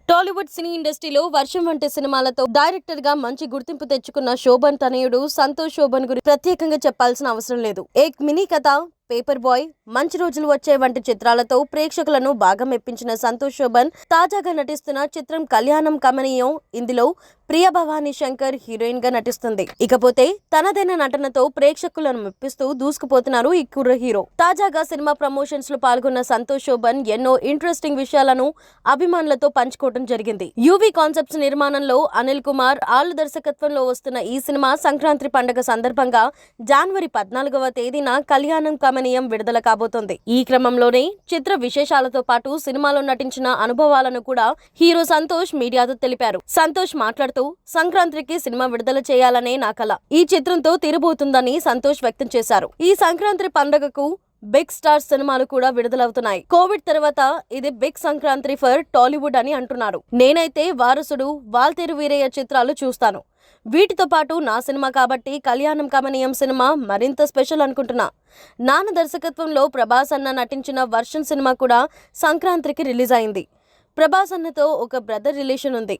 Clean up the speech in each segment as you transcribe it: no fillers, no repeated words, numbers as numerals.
టాలీవుడ్ సినీ ఇండస్ట్రీలో వర్షం వంటి సినిమాలతో డైరెక్టర్ గా మంచి గుర్తింపు తెచ్చుకున్న శోభన్ తనయుడు సంతోష్ శోభన్ గురించి ప్రత్యేకంగా చెప్పాల్సిన అవసరం లేదు. ఏక్ మినీ కథ, పేపర్ బాయ్, మంచి రోజులు వచ్చే వంటి చిత్రాలతో ప్రేక్షకులను బాగా మెప్పించిన సంతోష్ శోభన్ తాజాగా నటిస్తున్న చిత్రం కళ్యాణం కమనీయం. ఇందులో ప్రియ భవానీ శంకర్ హీరోయిన్ గా నటిస్తుంది. ఇకపోతే తనదైన నటనతో ప్రేక్షకులను మెప్పిస్తూ దూసుకుపోతున్నారు ఈ కుర్ర హీరో. తాజాగా సినిమా ప్రమోషన్స్ లో పాల్గొన్న సంతోష్ శోభన్ ఎన్నో ఇంట్రెస్టింగ్ విషయాలను అభిమానులతో పంచుకోవడం జరిగింది. యూవీ కాన్సెప్ట్స్ నిర్మాణంలో అనిల్ కుమార్ ఆళ్ల దర్శకత్వంలో వస్తున్న ఈ సినిమా సంక్రాంతి పండుగ సందర్భంగా జనవరి 14వ తేదీన కళ్యాణం కమనీయం విడుదల కాబోతోంది. ఈ క్రమంలోనే చిత్ర విశేషాలతో పాటు సినిమాలో నటించిన అనుభవాలను కూడా హీరో సంతోష్ మీడియాతో తెలిపారు. సంతోష్ మాట్లాడుతూ, సంక్రాంతికి సినిమా విడుదల చేయాలనే నా కల ఈ చిత్రంతో తీరబోతుందని సంతోష్ వ్యక్తం చేశారు. ఈ సంక్రాంతి పండుగకు బిగ్ స్టార్ సినిమాలు కూడా విడుదలవుతున్నాయి. కోవిడ్ తర్వాత ఇది బిగ్ సంక్రాంతి ఫర్ టాలీవుడ్ అని అంటున్నారు. నేనైతే వారసుడు, వాల్తేరు వీరయ్య చిత్రాలు చూస్తాను. వీటితో పాటు నా సినిమా కాబట్టి కళ్యాణం కమనీయం సినిమా మరింత స్పెషల్ అనుకుంటున్నా. నాన్న దర్శకత్వంలో ప్రభాస్ అన్న నటించిన వర్షం సినిమా కూడా సంక్రాంతికి రిలీజ్ అయింది. ప్రభాస్ అన్నతో ఒక బ్రదర్ రిలేషన్ ఉంది.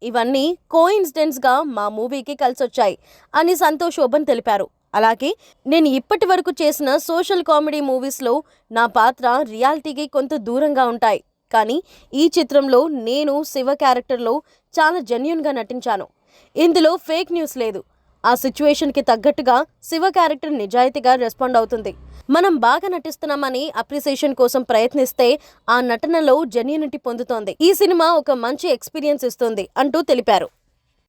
ఇవన్నీ కోయిన్సిడెన్స్ గా మా మూవీకి కలిసొచ్చాయి అని సంతోష్ శోభన్ తెలిపారు. అలాగే నేను ఇప్పటి వరకు చేసిన సోషల్ కామెడీ మూవీస్లో నా పాత్ర రియాలిటీకి కొంత దూరంగా ఉంటాయి. కానీ ఈ చిత్రంలో నేను శివ క్యారెక్టర్లో చాలా జెన్యూన్గా నటించాను. ఇందులో ఫేక్ న్యూస్ లేదు. ఆ సిచ్యువేషన్కి తగ్గట్టుగా శివ క్యారెక్టర్ నిజాయితీగా రెస్పాండ్ అవుతుంది. మనం బాగా నటిస్తున్నామని అప్రిసియేషన్ కోసం ప్రయత్నిస్తే ఆ నటనలో జెన్యూనిటీ పొందుతోంది. ఈ సినిమా ఒక మంచి ఎక్స్పీరియన్స్ ఇస్తుంది అంటూ తెలిపారు.